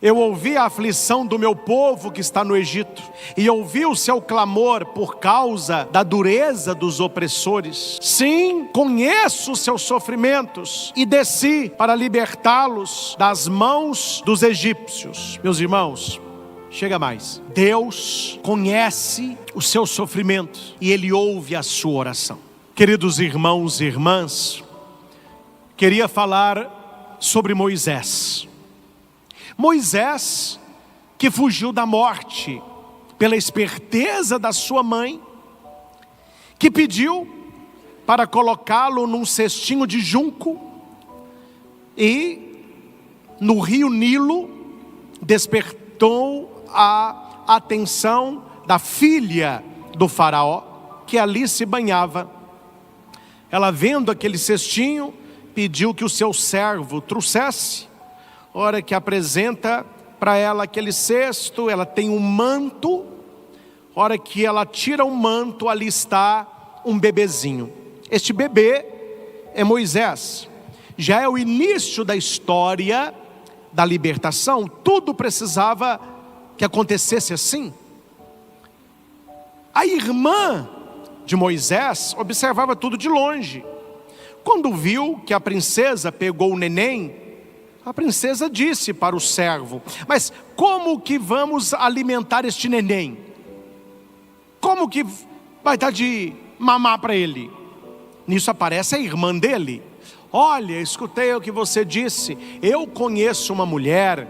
Eu ouvi a aflição do meu povo que está no Egito, e ouvi o seu clamor por causa da dureza dos opressores. Sim, conheço os seus sofrimentos, e desci para libertá-los das mãos dos egípcios. Meus irmãos, chega mais. Deus conhece o seu sofrimento, e Ele ouve a sua oração. Queridos irmãos e irmãs, queria falar sobre Moisés. Moisés, que fugiu da morte pela esperteza da sua mãe, que pediu para colocá-lo num cestinho de junco e no rio Nilo despertou a atenção da filha do faraó, que ali se banhava. Ela, vendo aquele cestinho, pediu que o seu servo trouxesse. Hora que apresenta para ela aquele cesto, ela tem um manto. Hora que ela tira o manto, ali está um bebezinho. Este bebê é Moisés. Já é o início da história da libertação. Tudo precisava que acontecesse assim. A irmã de Moisés observava tudo de longe. Quando viu que a princesa pegou o neném, a princesa disse para o servo: mas como que vamos alimentar este neném? Como que vai dar de mamar para ele? Nisso aparece a irmã dele. Olha, escutei o que você disse. Eu conheço uma mulher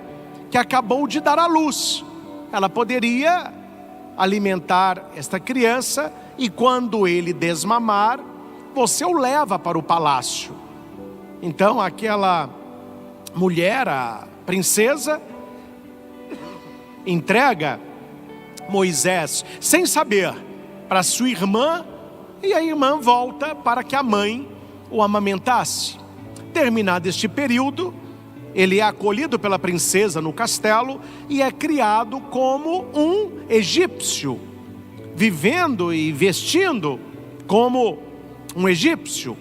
que acabou de dar à luz. Ela poderia alimentar esta criança, e quando ele desmamar, você o leva para o palácio. Então aquela mulher, a princesa, entrega Moisés sem saber para sua irmã, e a irmã volta para que a mãe o amamentasse. Terminado este período, ele é acolhido pela princesa no castelo e é criado como um egípcio, vivendo e vestindo como um egípcio.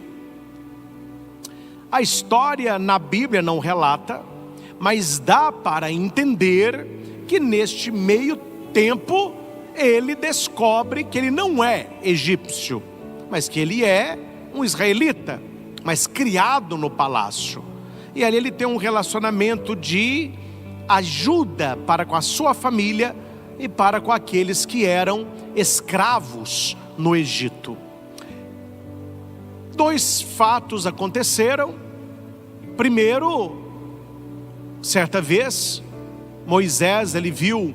A história na Bíblia não relata, mas dá para entender que neste meio tempo ele descobre que ele não é egípcio, mas que ele é um israelita, mas criado no palácio. E ali ele tem um relacionamento de ajuda para com a sua família e para com aqueles que eram escravos no Egito. Dois fatos aconteceram. Primeiro, certa vez, Moisés, ele viu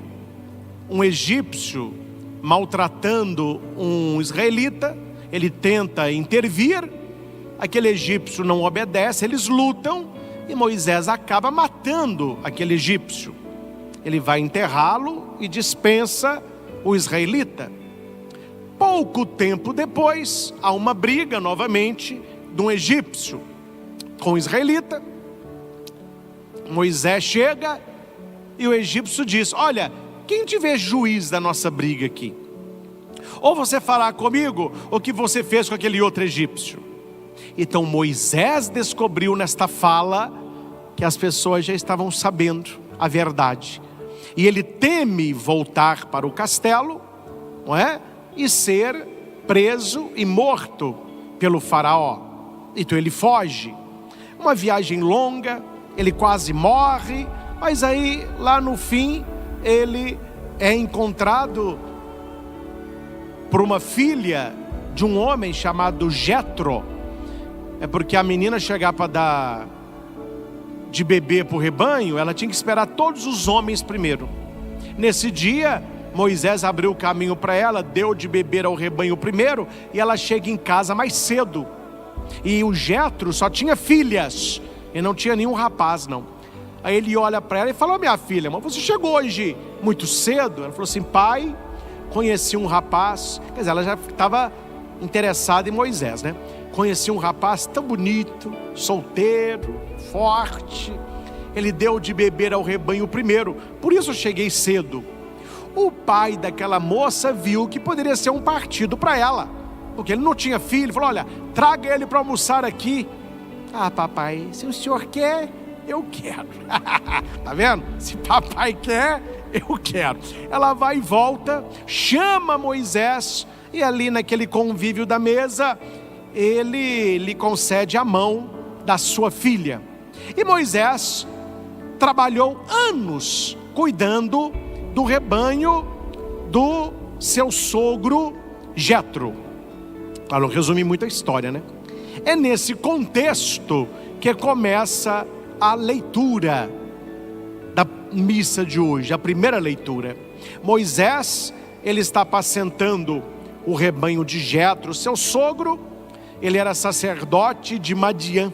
um egípcio maltratando um israelita. Ele tenta intervir, aquele egípcio não obedece, eles lutam e Moisés acaba matando aquele egípcio. Ele vai enterrá-lo e dispensa o israelita. Pouco tempo depois, há uma briga novamente de um egípcio com o israelita. Moisés chega e o egípcio diz: olha, quem tiver juiz da nossa briga aqui? Ou você falar comigo o que você fez com aquele outro egípcio. Então Moisés descobriu nesta fala que as pessoas já estavam sabendo a verdade. E ele teme voltar para o castelo, não é? E ser preso e morto pelo faraó. Então ele foge. Uma viagem longa, ele quase morre, mas aí lá no fim ele é encontrado por uma filha de um homem chamado Jetro. É porque a menina chegar para dar de bebê para o rebanho, ela tinha que esperar todos os homens primeiro. Nesse dia, Moisés abriu o caminho para ela, deu de beber ao rebanho primeiro, e ela chega em casa mais cedo. E o Jetro só tinha filhas, e não tinha nenhum rapaz não. Aí ele olha para ela e fala: minha filha, mas você chegou hoje muito cedo? Ela falou assim: pai, conheci um rapaz. Quer dizer, ela já estava interessada em Moisés, né? Conheci um rapaz tão bonito, solteiro, forte. Ele deu de beber ao rebanho primeiro, por isso eu cheguei cedo. O pai daquela moça viu que poderia ser um partido para ela, porque ele não tinha filho. Falou: olha, traga ele para almoçar aqui. Ah, papai, se o senhor quer, eu quero. Tá vendo? Se papai quer, eu quero. Ela vai e volta, chama Moisés, e ali naquele convívio da mesa, ele lhe concede a mão da sua filha. E Moisés trabalhou anos cuidando do rebanho do seu sogro Jetro. Para não resumir muito a história, né? É nesse contexto que começa a leitura da missa de hoje, a primeira leitura. Moisés, ele está apacentando o rebanho de Jetro, seu sogro. Ele era sacerdote de Madiã,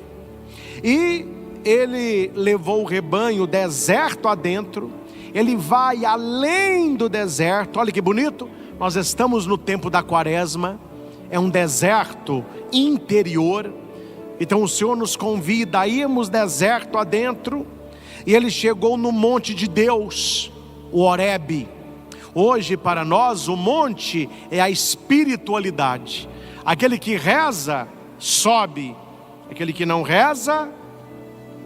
e ele levou o rebanho deserto adentro. Ele vai além do deserto. Olha que bonito, nós estamos no tempo da quaresma, é um deserto interior. Então o Senhor nos convida a irmos deserto adentro, e ele chegou no monte de Deus, o Horebe. Hoje para nós o monte é a espiritualidade. Aquele que reza, sobe. Aquele que não reza,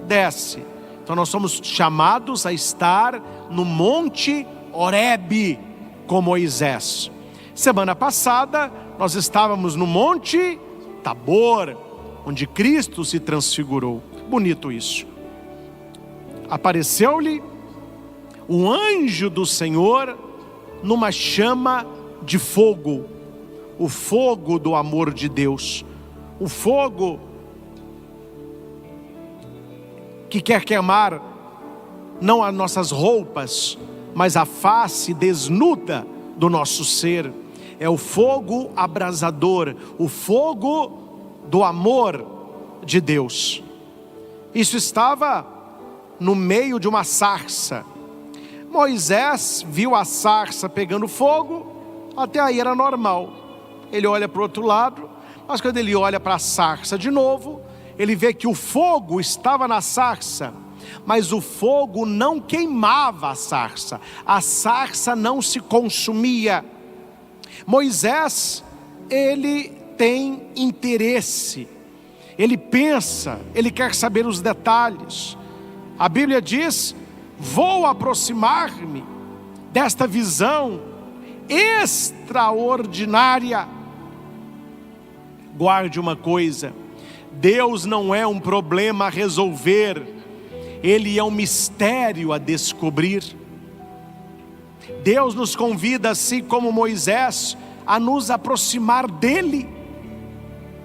desce. Então nós somos chamados a estar no monte Horebe com Moisés. Semana passada nós estávamos no monte Tabor, onde Cristo se transfigurou. Bonito isso. Apareceu-lhe um anjo do Senhor numa chama de fogo. O fogo do amor de Deus, o fogo que quer queimar não as nossas roupas, mas a face desnuda do nosso ser. É o fogo abrasador, o fogo do amor de Deus. Isso estava no meio de uma sarça. Moisés viu a sarça pegando fogo, até aí era normal. Ele olha para o outro lado, mas quando ele olha para a sarça de novo, ele vê que o fogo estava na sarça, mas o fogo não queimava a sarça não se consumia. Moisés, ele tem interesse, ele pensa, ele quer saber os detalhes. A Bíblia diz: vou aproximar-me desta visão extraordinária. Guarde uma coisa: Deus não é um problema a resolver, Ele é um mistério a descobrir. Deus nos convida, assim como Moisés, a nos aproximar dEle.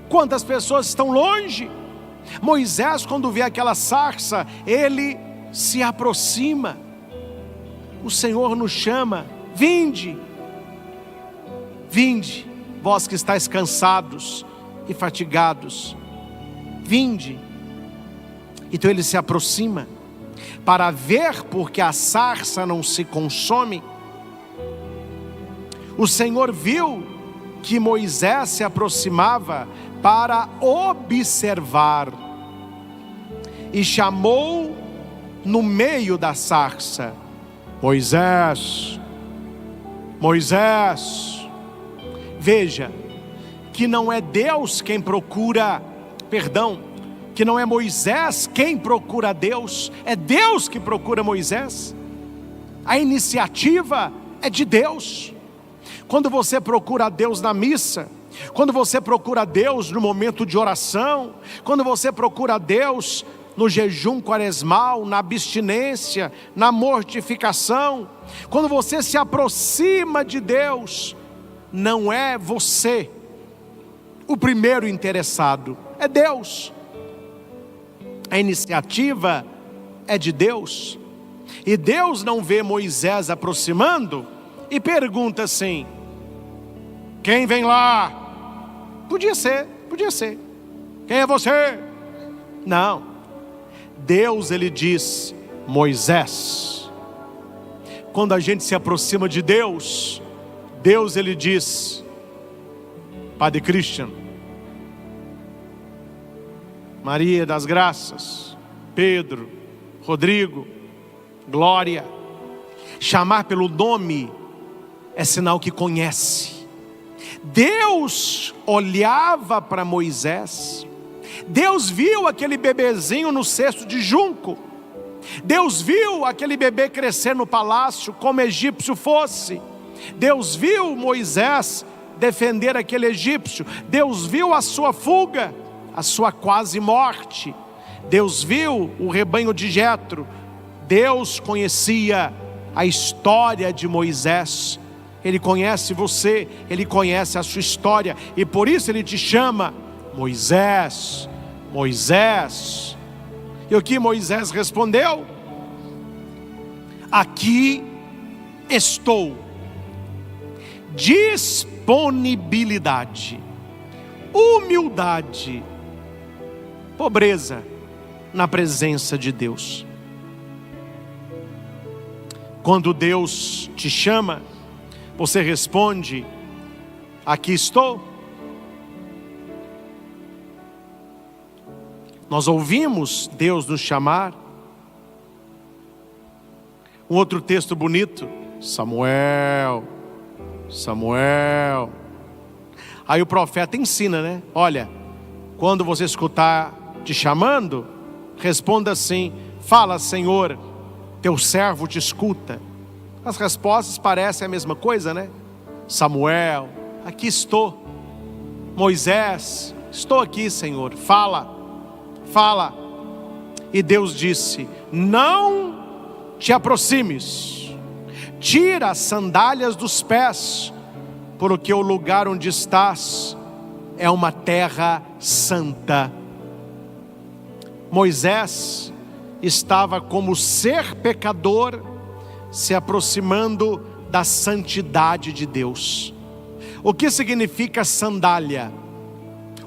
Quantas pessoas estão longe? Moisés, quando vê aquela sarça, ele se aproxima. O Senhor nos chama: vinde, vinde, vós que estáis cansados e fatigados, vinde. Então ele se aproxima para ver, porque a sarça não se consome. O Senhor viu que Moisés se aproximava para observar, e chamou no meio da sarça: Moisés, Moisés. Veja que não é Deus quem procura, que não é Moisés quem procura Deus, é Deus que procura Moisés. A iniciativa é de Deus. Quando você procura a Deus na missa, quando você procura a Deus no momento de oração, quando você procura a Deus no jejum quaresmal, na abstinência, na mortificação, quando você se aproxima de Deus, não é você o primeiro interessado, é Deus. A iniciativa é de Deus. E Deus não vê Moisés aproximando e pergunta assim: quem vem lá? Podia ser. Quem é você? Não. Deus, ele diz: Moisés. Quando a gente se aproxima de Deus, Deus, ele diz: Padre Christian, Maria das Graças, Pedro, Rodrigo, Glória. Chamar pelo nome é sinal que conhece. Deus olhava para Moisés, Deus viu aquele bebezinho no cesto de junco, Deus viu aquele bebê crescer no palácio como egípcio fosse. Deus viu Moisés defender aquele egípcio. Deus viu a sua fuga, a sua quase morte. Deus viu o rebanho de Jetro. Deus conhecia a história de Moisés. Ele conhece você, Ele conhece a sua história, e por isso Ele te chama Moisés, Moisés. E o que Moisés respondeu? Aqui estou. Disponibilidade, humildade, pobreza na presença de Deus. Quando Deus te chama, você responde: aqui estou. Nós ouvimos Deus nos chamar. Um outro texto bonito: Samuel, Samuel. Aí o profeta ensina, né? Olha, quando você escutar te chamando, responda assim: fala, Senhor, teu servo te escuta. As respostas parecem a mesma coisa, né? Samuel, aqui estou. Moisés, estou aqui, Senhor, fala, fala. E Deus disse: não te aproximes, tira as sandálias dos pés, porque o lugar onde estás é uma terra santa. Moisés estava como ser pecador, se aproximando da santidade de Deus. O que significa sandália?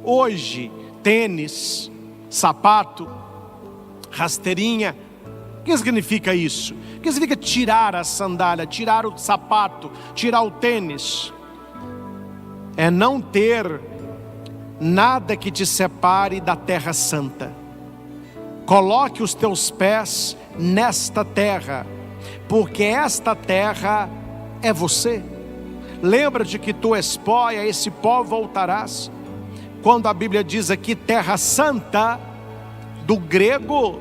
Hoje, tênis, sapato, rasteirinha. O que significa isso? O que significa tirar a sandália, tirar o sapato, tirar o tênis? É não ter nada que te separe da terra santa. Coloque os teus pés nesta terra, porque esta terra é você. Lembra-te que tu és pó, e a esse pó voltarás. Quando a Bíblia diz aqui terra santa, do grego,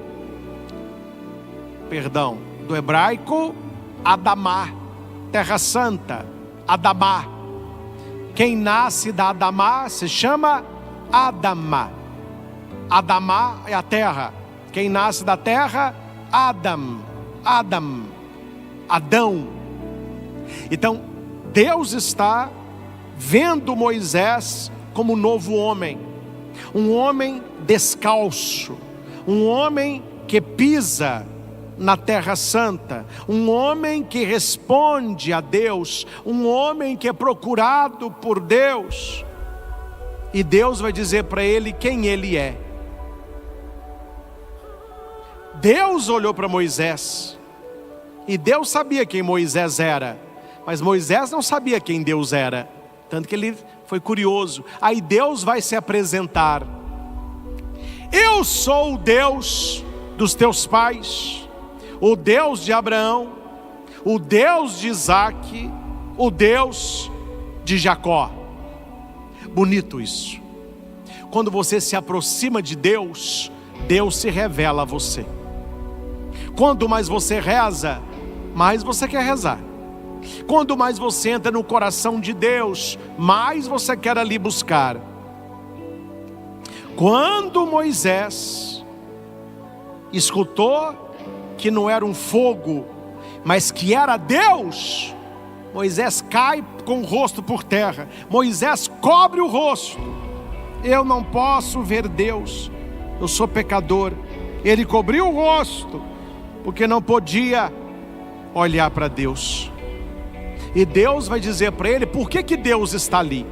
do hebraico, Adamá, terra santa, Adamá. Quem nasce da Adamá se chama Adamá. Adamá é a terra. Quem nasce da terra, Adão. Então, Deus está vendo Moisés como novo homem. Um homem descalço. Um homem que pisa na terra santa. Um homem que responde a Deus. Um homem que é procurado por Deus. E Deus vai dizer para ele quem ele é. Deus olhou para Moisés, e Deus sabia quem Moisés era, mas Moisés não sabia quem Deus era, tanto que ele foi curioso. Aí Deus vai se apresentar: eu sou o Deus dos teus pais, o Deus de Abraão, o Deus de Isaque, o Deus de Jacó. Bonito isso. Quando você se aproxima de Deus, Deus se revela a você. Quanto mais você reza, mais você quer rezar. Quanto mais você entra no coração de Deus, mais você quer ali buscar. Quando Moisés escutou que não era um fogo, mas que era Deus, Moisés cai com o rosto por terra. Moisés cobre o rosto. Eu não posso ver Deus, eu sou pecador. Ele cobriu o rosto, porque não podia olhar para Deus. E Deus vai dizer para ele por que Deus está ali.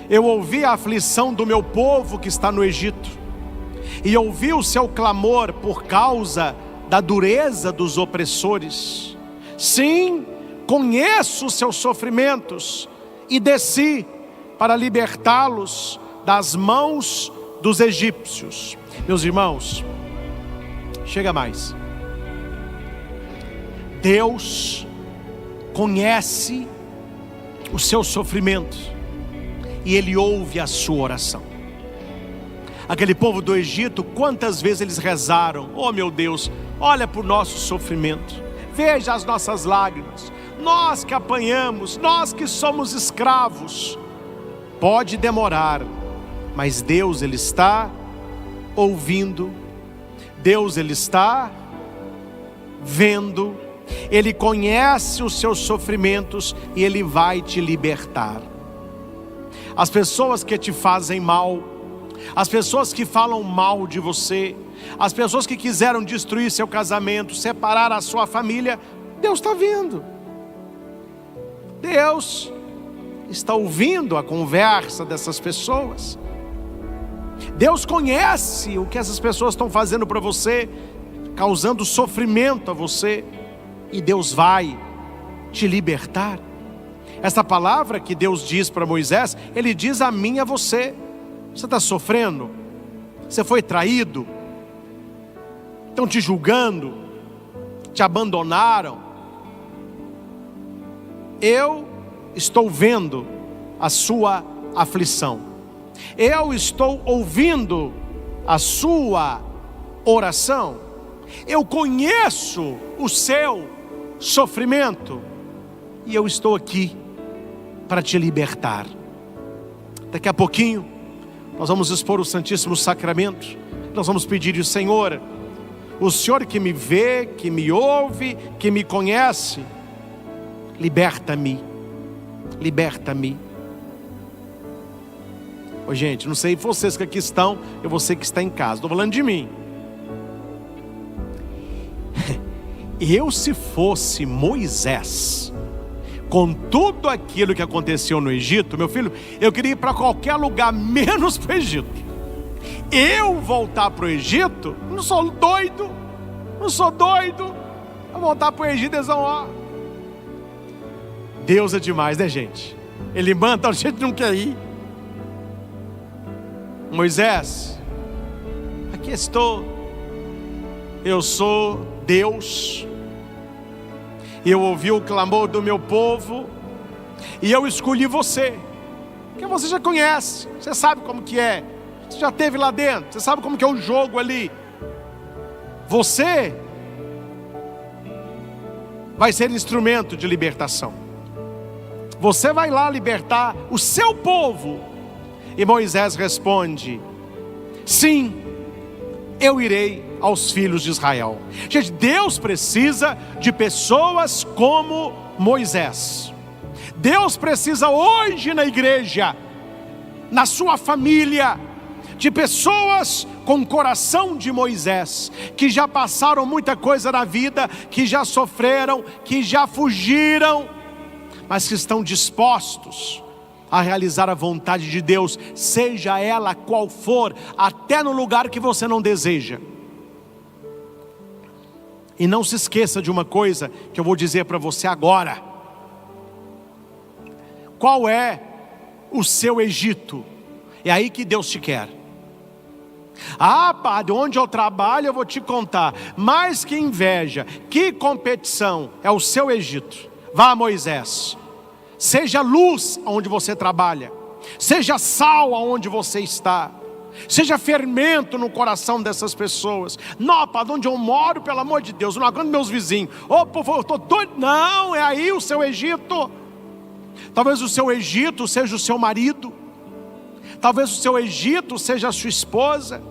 Eu ouvi a aflição do meu povo que está no Egito, e ouvi o seu clamor por causa da dureza dos opressores. Sim, conheço os seus sofrimentos, e desci para libertá-los das mãos dos egípcios. Meus irmãos, chega mais. Deus conhece o seu sofrimento, e Ele ouve a sua oração. Aquele povo do Egito, quantas vezes eles rezaram: oh meu Deus, olha para o nosso sofrimento, veja as nossas lágrimas, nós que apanhamos, nós que somos escravos. Pode demorar, mas Deus, Ele está ouvindo, Deus, Ele está vendo, Ele conhece os seus sofrimentos e Ele vai te libertar. As pessoas que te fazem mal, as pessoas que falam mal de você, as pessoas que quiseram destruir seu casamento, separar a sua família, Deus está vendo. Deus está ouvindo a conversa dessas pessoas. Deus conhece o que essas pessoas estão fazendo para você, causando sofrimento a você, e Deus vai te libertar. Essa palavra que Deus diz para Moisés, Ele diz a mim e a você. Você está sofrendo? Você foi traído? Estão te julgando? Te abandonaram? Eu estou vendo a sua aflição. Eu estou ouvindo a sua oração. Eu conheço o seu sofrimento. E eu estou aqui para te libertar. Daqui a pouquinho nós vamos expor o Santíssimo Sacramento. Nós vamos pedir: Senhor, o Senhor que me vê, que me ouve, que me conhece, liberta-me, liberta-me. Ô gente, não sei vocês que aqui estão, eu você que está em casa, estou falando de mim. Eu, se fosse Moisés, com tudo aquilo que aconteceu no Egito, meu filho, eu queria ir para qualquer lugar, menos para o Egito. Eu voltar para o Egito, não sou doido, eu voltar para o Egito, eles vão, ó. Deus é demais, né, gente? Ele manda, a gente não quer ir. Moisés, aqui estou, eu sou Deus, eu ouvi o clamor do meu povo, e eu escolhi você, porque você já conhece, você sabe como que é, você já esteve lá dentro, você sabe como que é o jogo ali. Você vai ser instrumento de libertação, você vai lá libertar o seu povo. E Moisés responde: sim, eu irei aos filhos de Israel. Gente, Deus precisa de pessoas como Moisés. Deus precisa hoje na igreja, na sua família, de pessoas com coração de Moisés, que já passaram muita coisa na vida, que já sofreram, que já fugiram, mas que estão dispostos a realizar a vontade de Deus, seja ela qual for, até no lugar que você não deseja. E não se esqueça de uma coisa que eu vou dizer para você agora. Qual é o seu Egito? É aí que Deus te quer. Ah, padre, onde eu trabalho eu vou te contar. Mas que inveja, que competição, é o seu Egito. Vá, Moisés. Seja luz onde você trabalha, seja sal onde você está, seja fermento no coração dessas pessoas. Não, para onde eu moro, pelo amor de Deus, eu não aguento meus vizinhos. Ô, povo, eu estou doido. Não, é aí o seu Egito. Talvez o seu Egito seja o seu marido, talvez o seu Egito seja a sua esposa,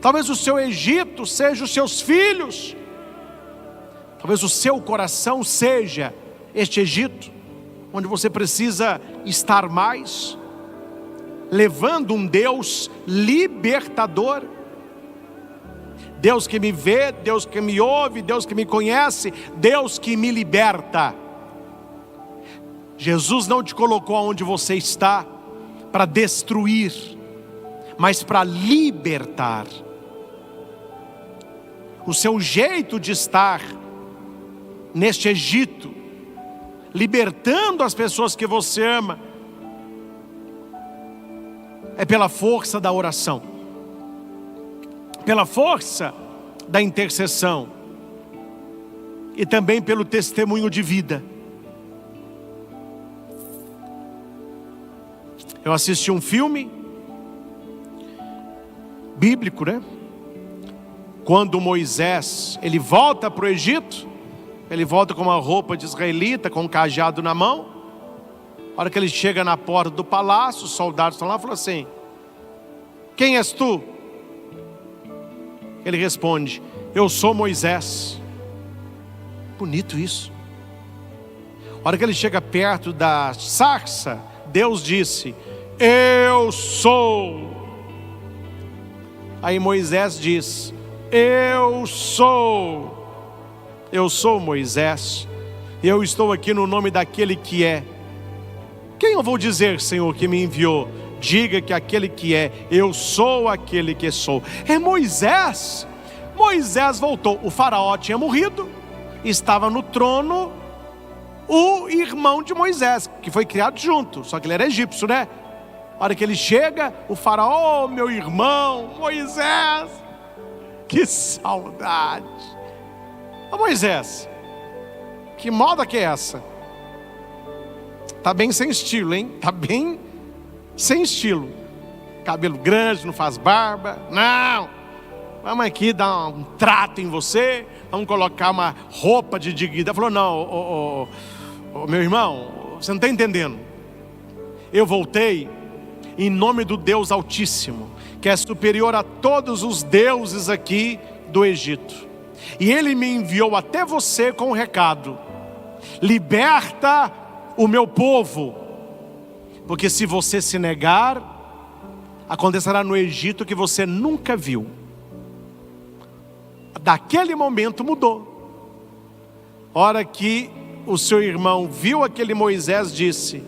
talvez o seu Egito seja os seus filhos, talvez o seu coração seja este Egito, onde você precisa estar mais, levando um Deus libertador. Deus que me vê, Deus que me ouve, Deus que me conhece, Deus que me liberta. Jesus não te colocou onde você está para destruir, mas para libertar. O seu jeito de estar neste Egito, libertando as pessoas que você ama, é pela força da oração, pela força da intercessão e também pelo testemunho de vida. Eu assisti um filme bíblico, né? Quando Moisés, ele volta para o Egito, ele volta com uma roupa de israelita, com um cajado na mão. A hora que ele chega na porta do palácio, os soldados estão lá e falam assim: quem és tu? Ele responde: eu sou Moisés. Bonito isso. A hora que ele chega perto da sarça, Deus disse: eu sou. Aí Moisés diz: eu sou Moisés, eu estou aqui no nome daquele que é. Quem eu vou dizer, Senhor, que me enviou? Diga que aquele que é, eu sou aquele que sou. É Moisés. Moisés voltou. O faraó tinha morrido, estava no trono o irmão de Moisés, que foi criado junto, só que ele era egípcio, né? A hora que ele chega, o faraó: oh, meu irmão Moisés, que saudade. Ô Moisés, que moda que é essa? Tá bem sem estilo, hein? Tá bem sem estilo. Cabelo grande, não faz barba. Não, vamos aqui dar um trato em você, vamos colocar uma roupa de dignidade. Falou: não, meu irmão, você não está entendendo. Eu voltei em nome do Deus Altíssimo, que é superior a todos os deuses aqui do Egito. E Ele me enviou até você com um recado: liberta o meu povo, porque se você se negar, acontecerá no Egito que você nunca viu. Daquele momento mudou. Hora que o seu irmão viu aquele Moisés, disse: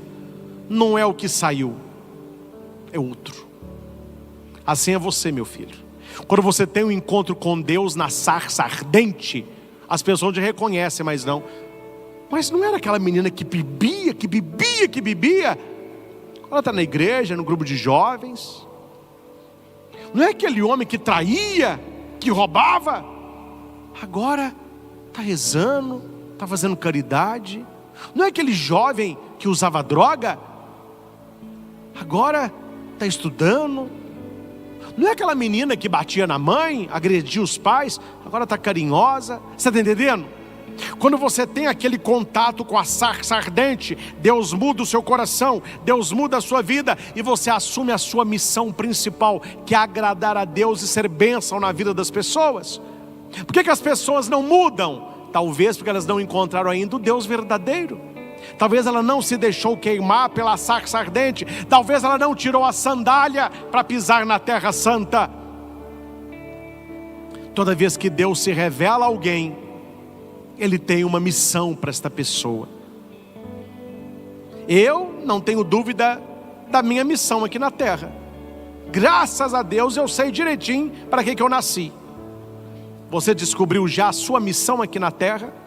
não é o que saiu, é outro. Assim é você, meu filho. Quando você tem um encontro com Deus na sarça ardente, as pessoas te reconhecem, mas não. Mas não era aquela menina que bebia. Ela está na igreja, no grupo de jovens. Não é aquele homem que traía, que roubava. Agora está rezando, está fazendo caridade. Não é aquele jovem que usava droga. Agora está estudando. Não é aquela menina que batia na mãe, agredia os pais, agora está carinhosa. Você está entendendo? Quando você tem aquele contato com a sarça ardente, Deus muda o seu coração, Deus muda a sua vida, e você assume a sua missão principal, que é agradar a Deus e ser bênção na vida das pessoas. Por que as pessoas não mudam? Talvez porque elas não encontraram ainda o Deus verdadeiro. Talvez ela não se deixou queimar pela sarça ardente. Talvez ela não tirou a sandália para pisar na terra santa. Toda vez que Deus se revela a alguém, Ele tem uma missão para esta pessoa. Eu não tenho dúvida da minha missão aqui na terra. Graças a Deus eu sei direitinho para que eu nasci. Você descobriu já a sua missão aqui na terra?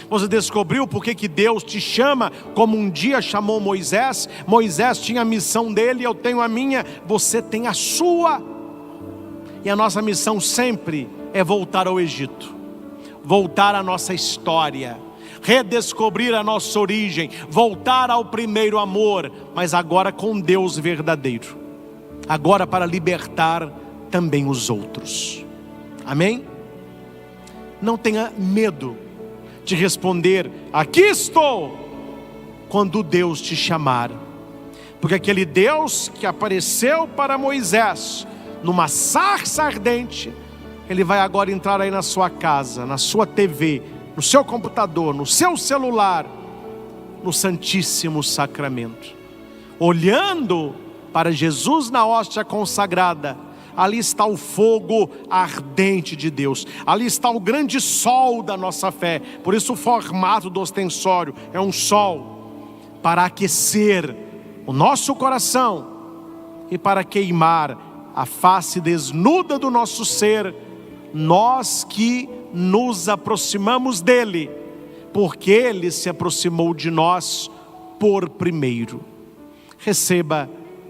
Você descobriu por que Deus te chama como um dia chamou Moisés? Moisés tinha a missão dele, eu tenho a minha, você tem a sua. E a nossa missão sempre é voltar ao Egito, voltar à nossa história, redescobrir a nossa origem, voltar ao primeiro amor, mas agora com Deus verdadeiro, agora para libertar também os outros. Amém? Não tenha medo de responder: aqui estou, quando Deus te chamar. Porque aquele Deus que apareceu para Moisés numa sarça ardente, Ele vai agora entrar aí na sua casa, na sua TV, no seu computador, no seu celular, no Santíssimo Sacramento. Olhando para Jesus na hóstia consagrada, ali está o fogo ardente de Deus. Ali está o grande sol da nossa fé. Por isso o formato do ostensório é um sol, para aquecer o nosso coração e para queimar a face desnuda do nosso ser, nós que nos aproximamos dele, porque ele se aproximou de nós por primeiro. Receba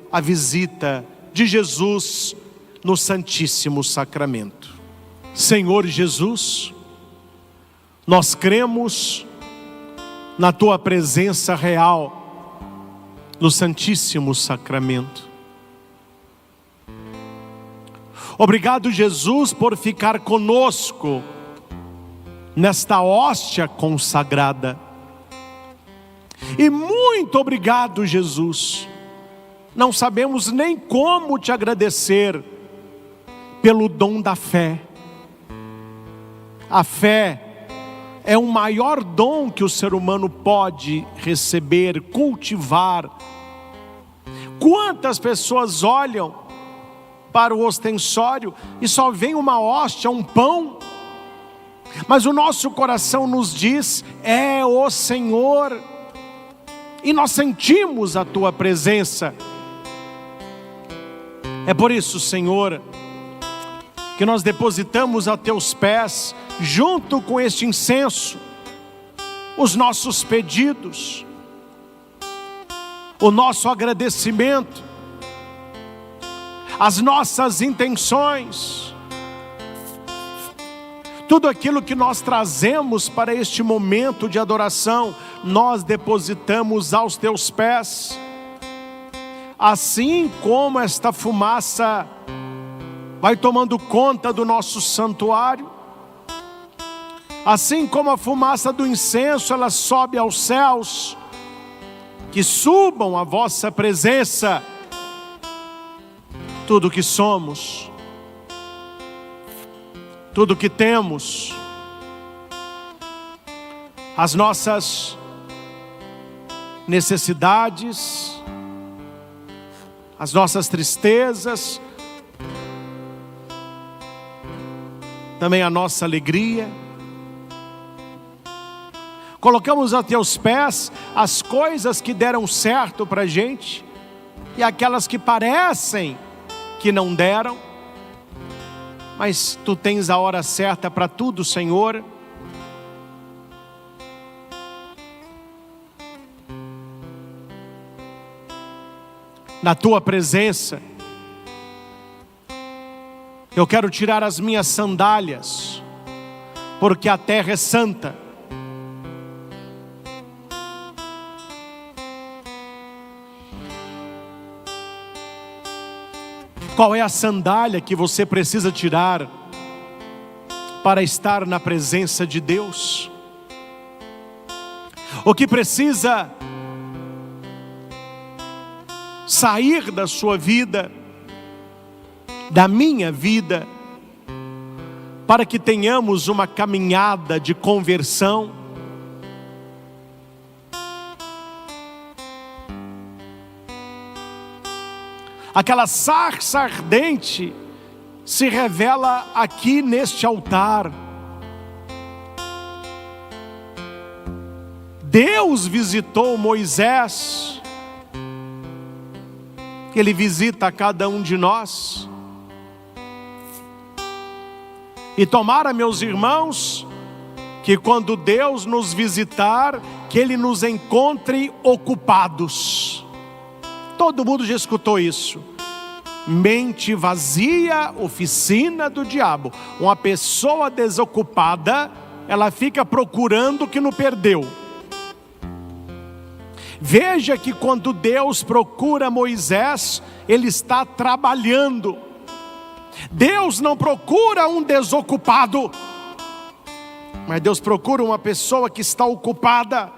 a visita de Jesus no Santíssimo Sacramento. Senhor Jesus, nós cremos na Tua presença real no Santíssimo Sacramento. Obrigado, Jesus, por ficar conosco nesta hóstia consagrada. E muito obrigado, Jesus. Não sabemos nem como te agradecer pelo dom da fé. A fé é o maior dom que o ser humano pode receber, cultivar. Quantas pessoas olham para o ostensório e só vem uma hóstia, um pão, mas o nosso coração nos diz: é o Senhor, e nós sentimos a tua presença. É por isso, Senhor, que nós depositamos a teus pés, junto com este incenso, os nossos pedidos, o nosso agradecimento, as nossas intenções, tudo aquilo que nós trazemos para este momento de adoração, nós depositamos aos teus pés. Assim como esta fumaça vai tomando conta do nosso santuário, assim como a fumaça do incenso, ela sobe aos céus, que subam a vossa presença, tudo que somos, tudo que temos, as nossas necessidades, as nossas tristezas, também a nossa alegria. Colocamos a teus pés as coisas que deram certo para a gente e aquelas que parecem que não deram, mas tu tens a hora certa para tudo, Senhor. Na tua presença, eu quero tirar as minhas sandálias, porque a terra é santa. Qual é a sandália que você precisa tirar para estar na presença de Deus? O que precisa sair da sua vida, da minha vida, para que tenhamos uma caminhada de conversão? Aquela sarça ardente se revela aqui neste altar. Deus visitou Moisés, Ele visita a cada um de nós. E tomara, meus irmãos, que quando Deus nos visitar, que Ele nos encontre ocupados. Todo mundo já escutou isso. Mente vazia, oficina do diabo. Uma pessoa desocupada, ela fica procurando o que não perdeu. Veja que quando Deus procura Moisés, Ele está trabalhando. Deus não procura um desocupado, mas Deus procura uma pessoa que está ocupada.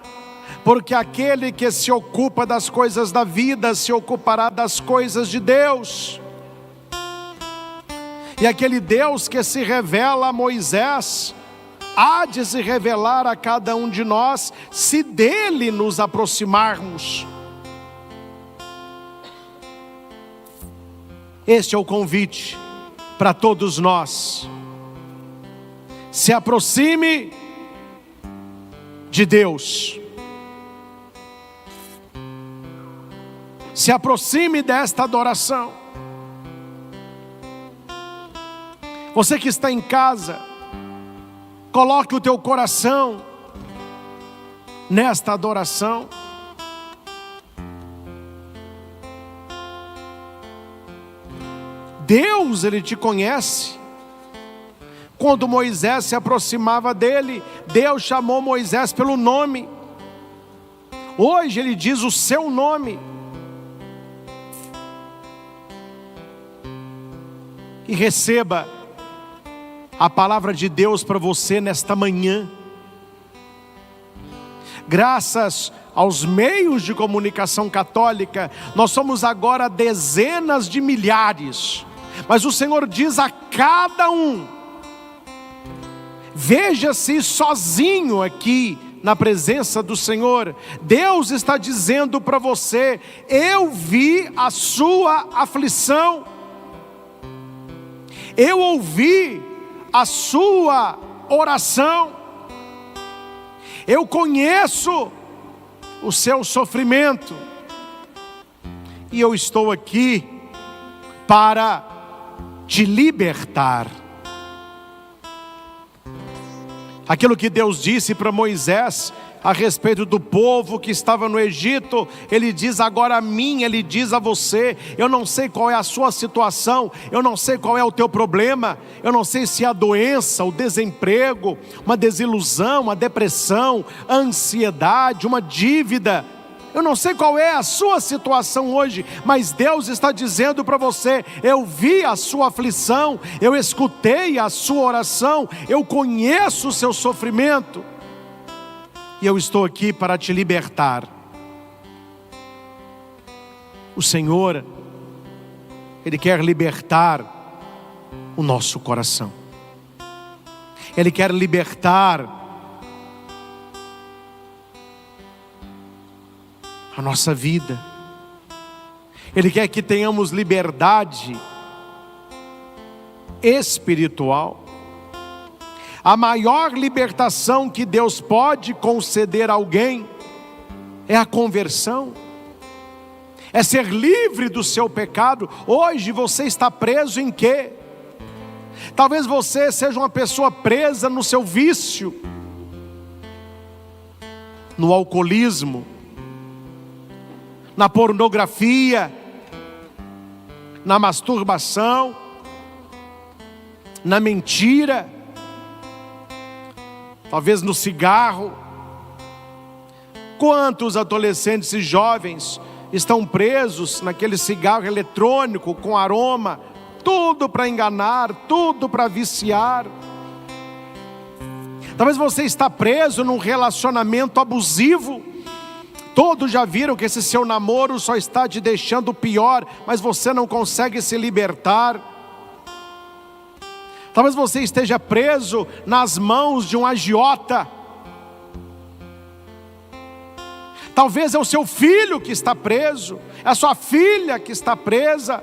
Porque aquele que se ocupa das coisas da vida, se ocupará das coisas de Deus. E aquele Deus que se revela a Moisés, há de se revelar a cada um de nós, se dele nos aproximarmos. Este é o convite para todos nós. Se aproxime de Deus. Se aproxime desta adoração. Você que está em casa, coloque o teu coração nesta adoração. Deus, Ele te conhece. Quando Moisés se aproximava dele, Deus chamou Moisés pelo nome. Hoje Ele diz o seu nome. e receba a palavra de Deus para você nesta manhã. Graças aos meios de comunicação católica, nós somos agora dezenas de milhares, mas o Senhor diz a cada um: veja-se sozinho aqui na presença do Senhor. Deus está dizendo para você: eu vi a sua aflição, eu ouvi a sua oração, eu conheço o seu sofrimento, e eu estou aqui para te libertar. Aquilo que Deus disse para Moisés a respeito do povo que estava no Egito, Ele diz agora a mim, Ele diz a você. Eu não sei qual é a sua situação, eu não sei qual é o teu problema, eu não sei se é a doença, o desemprego, uma desilusão, uma depressão, a ansiedade, uma dívida. Eu não sei qual é a sua situação hoje, mas Deus está dizendo para você: eu vi a sua aflição, eu escutei a sua oração, eu conheço o seu sofrimento, e eu estou aqui para te libertar. O Senhor, Ele quer libertar o nosso coração, Ele quer libertar a nossa vida, Ele quer que tenhamos liberdade espiritual. A maior libertação que Deus pode conceder a alguém é a conversão, é ser livre do seu pecado. Hoje você está preso em quê? Talvez você seja uma pessoa presa no seu vício, no alcoolismo, na pornografia, na masturbação, na mentira, talvez no cigarro. Quantos adolescentes e jovens estão presos naquele cigarro eletrônico com aroma, tudo para enganar, tudo para viciar. Talvez você está preso num relacionamento abusivo. Todos já viram que esse seu namoro só está te deixando pior, mas você não consegue se libertar. Talvez você esteja preso nas mãos de um agiota. Talvez é o seu filho que está preso, é a sua filha que está presa.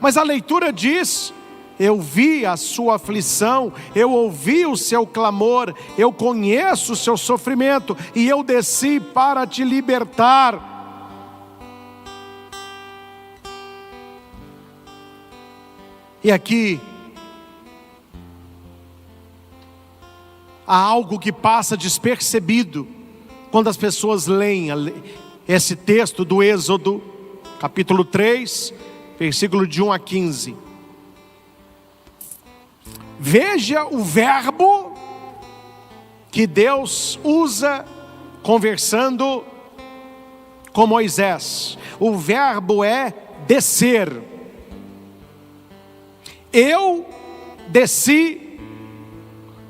Mas a leitura diz: eu vi a sua aflição, eu ouvi o seu clamor, eu conheço o seu sofrimento, e eu desci para te libertar. E aqui há algo que passa despercebido quando as pessoas leem esse texto do Êxodo, capítulo 3, versículo de 1 a 15. Veja o verbo que Deus usa conversando com Moisés. O verbo é descer. Eu desci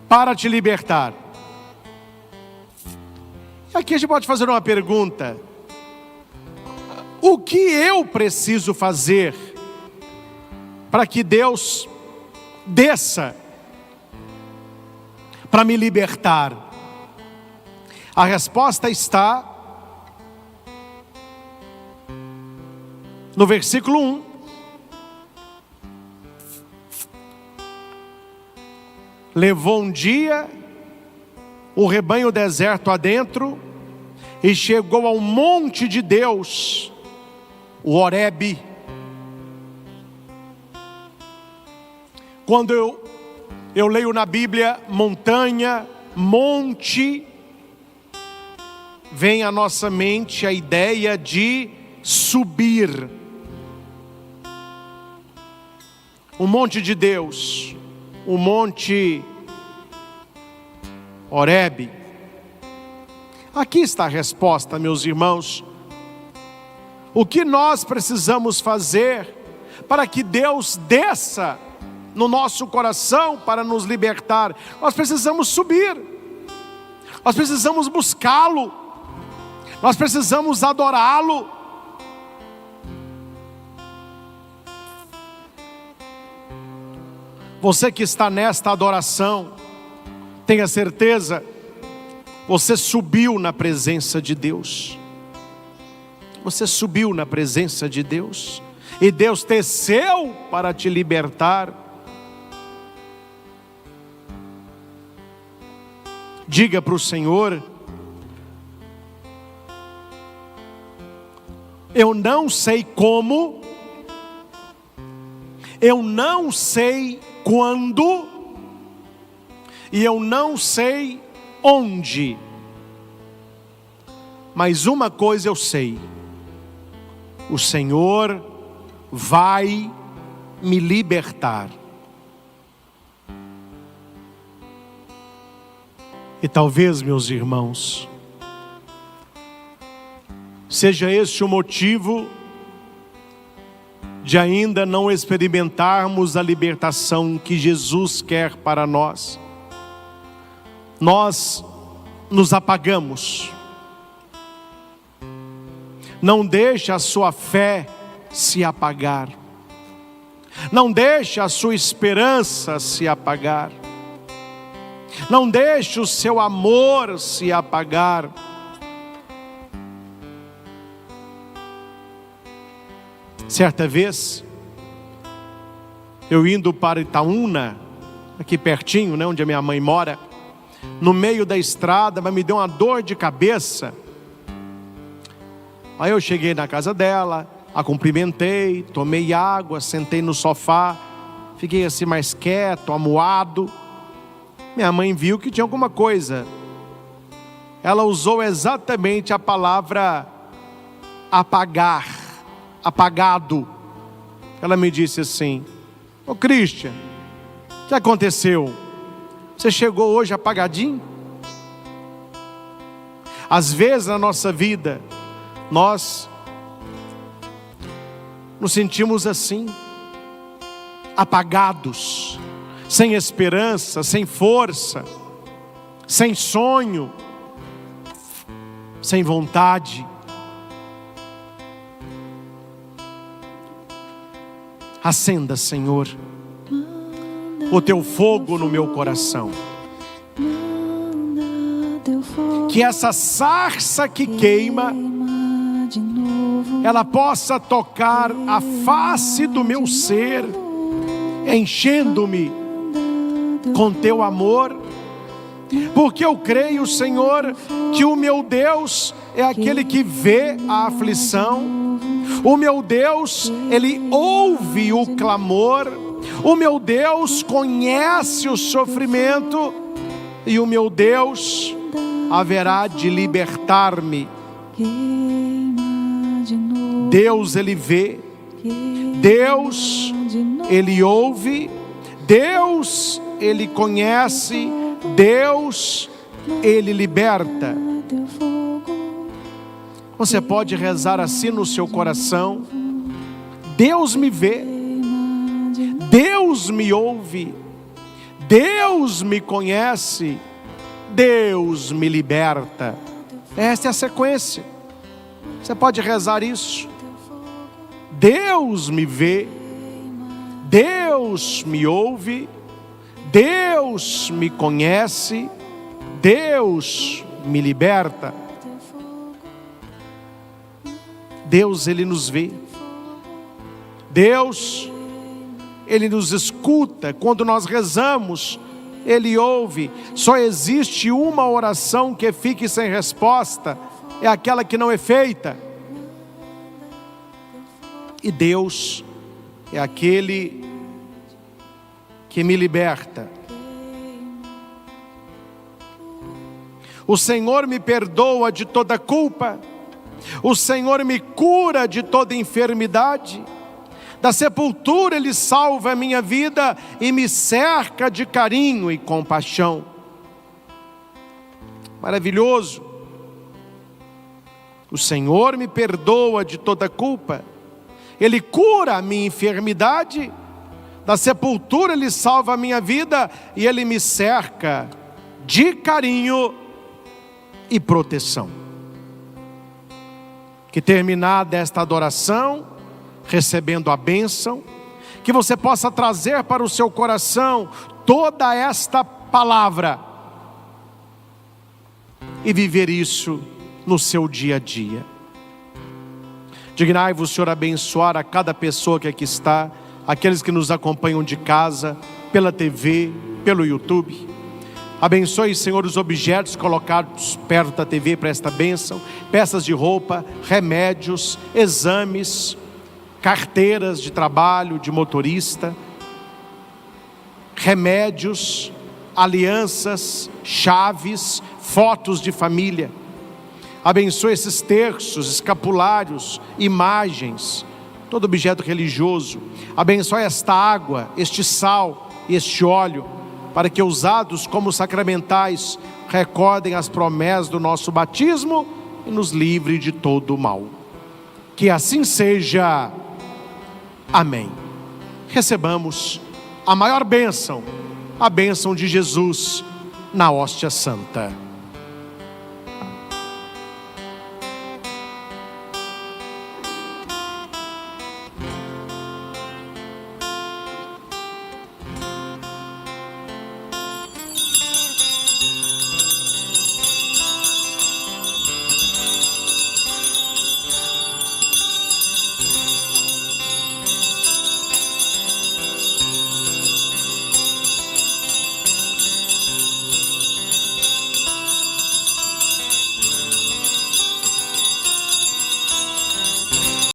para te libertar. Aqui a gente pode fazer uma pergunta: o que eu preciso fazer para que Deus desça para me libertar? A resposta está no versículo 1. Levou um dia o rebanho deserto adentro e chegou ao monte de Deus, o Horebe. Quando eu leio na Bíblia montanha, monte, vem à nossa mente a ideia de subir. O monte de Deus, o monte Horebe. Aqui está a resposta, meus irmãos. O que nós precisamos fazer para que Deus desça no nosso coração para nos libertar, nós precisamos subir, nós precisamos buscá-lo, nós precisamos adorá-lo. Você que está nesta adoração, tenha certeza, você subiu na presença de Deus. Você subiu na presença de Deus, e Deus desceu para te libertar. Diga para o Senhor: eu não sei como, eu não sei quando, e eu não sei onde, mas uma coisa eu sei: o Senhor vai me libertar. E talvez, meus irmãos, seja este o motivo de ainda não experimentarmos a libertação que Jesus quer para nós. Nós nos apagamos. Não deixe a sua fé se apagar. Não deixe a sua esperança se apagar. Não deixe o seu amor se apagar. Certa vez, eu indo para Itaúna, aqui pertinho, onde a minha mãe mora, no meio da estrada, mas me deu uma dor de cabeça. Aí eu cheguei na casa dela, a cumprimentei, tomei água, sentei no sofá, fiquei assim mais quieto, amuado. Minha mãe viu que tinha alguma coisa. Ela usou exatamente a palavra apagar, apagado. Ela me disse assim: ô Christian, o que aconteceu? Você chegou hoje apagadinho? Às vezes na nossa vida, nós nos sentimos assim, apagados, sem esperança, sem força, sem sonho, sem vontade. Acenda, Senhor, o teu fogo no meu coração. Que essa sarça que queima, ela possa tocar a face do meu ser, enchendo-me com teu amor, porque eu creio, Senhor, que o meu Deus é aquele que vê a aflição, o meu Deus, Ele ouve o clamor, o meu Deus conhece o sofrimento, e o meu Deus haverá de libertar-me. Deus, Ele vê, Deus, Ele ouve, Deus, Ele conhece, Deus, Ele liberta. Você pode rezar assim no seu coração: Deus me vê, Deus me ouve, Deus me conhece, Deus me liberta. Essa é a sequência. Você pode rezar isso. Deus me vê, Deus me ouve, Deus me conhece, Deus me liberta. Deus, Ele nos vê. Deus, Ele nos escuta. Quando nós rezamos, Ele ouve. Só existe uma oração que fique sem resposta, é aquela que não é feita. E Deus é aquele que me liberta. O Senhor me perdoa de toda culpa. O Senhor me cura de toda enfermidade. Da sepultura Ele salva a minha vida e me cerca de carinho e compaixão. Maravilhoso. O Senhor me perdoa de toda culpa. Ele cura a minha enfermidade, da sepultura Ele salva a minha vida e Ele me cerca de carinho e proteção. Que terminada esta adoração, recebendo a bênção, que você possa trazer para o seu coração toda esta palavra e viver isso no seu dia a dia. Dignai-vos, Senhor, abençoar a cada pessoa que aqui está, aqueles que nos acompanham de casa, pela TV, pelo YouTube. Abençoe, Senhor, os objetos colocados perto da TV para esta bênção, peças de roupa, remédios, exames, carteiras de trabalho, de motorista, remédios, alianças, chaves, fotos de família. Abençoe esses terços, escapulários, imagens, todo objeto religioso. Abençoe esta água, este sal e este óleo, para que usados como sacramentais recordem as promessas do nosso batismo e nos livre de todo o mal. Que assim seja. Amém. Recebamos a maior bênção, a bênção de Jesus na hóstia santa.